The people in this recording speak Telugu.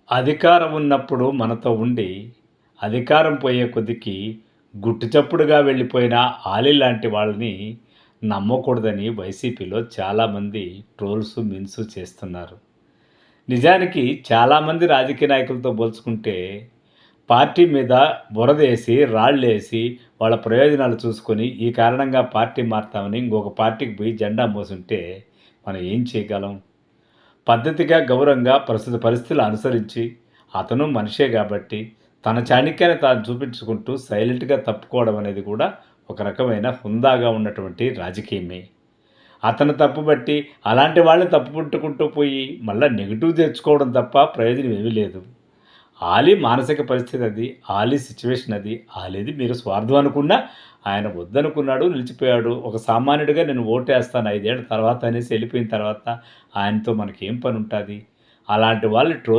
అధికారం ఉన్నప్పుడు మనతో ఉండి, అధికారం పోయే కొద్దికి గుట్టుచప్పుడుగా వెళ్ళిపోయిన ఆలి లాంటి వాళ్ళని నమ్మకూడదని వైసీపీలో చాలామంది ట్రోల్స్, మీమ్స్ చేస్తున్నారు. నిజానికి చాలామంది రాజకీయ నాయకులతో పోల్చుకుంటే, పార్టీ మీద బురదేసి, రాళ్ళేసి, వాళ్ళ ప్రయోజనాలు చూసుకొని, ఈ కారణంగా పార్టీ మారతామని ఇంకొక పార్టీకి పోయి జెండా మోసుంటే, మనం ఏం చేయగలం? పద్ధతిగా, గౌరవంగా ప్రస్తుత పరిస్థితులు అనుసరించి, అతను మనిషే గాబట్టి, తన చాణిక్యాన్ని తాను చూపించుకుంటూ సైలెంట్‌గా తప్పుకోవడం అనేది కూడా ఒక రకమైన హుందాగా ఉన్నటువంటి రాజకీయమే. అతను తప్పుబట్టి, అలాంటి వాళ్ళని తప్పుపట్టుకుంటూ పోయి, మళ్ళా నెగెటివ్ తెచ్చుకోవడం తప్ప ప్రయోజనం ఏమీ లేదు. ఆలీ మానసిక పరిస్థితి అది. ఆలీ సిట్యుయేషన్ అది. ఆలీది మీరు స్వార్థం అనుకున్నా, ఆయన వద్దనుకున్నాడు, నిలిచిపోయాడు. ఒక సామాన్యుడిగా నేను ఓటేస్తాను 5 ఏళ్ల తర్వాత అనేసి ఎళ్ళిపోయిన తర్వాత, ఆయనతో మనకేం పనుంటాది? అలాంటి వాళ్ళు ట్రోల్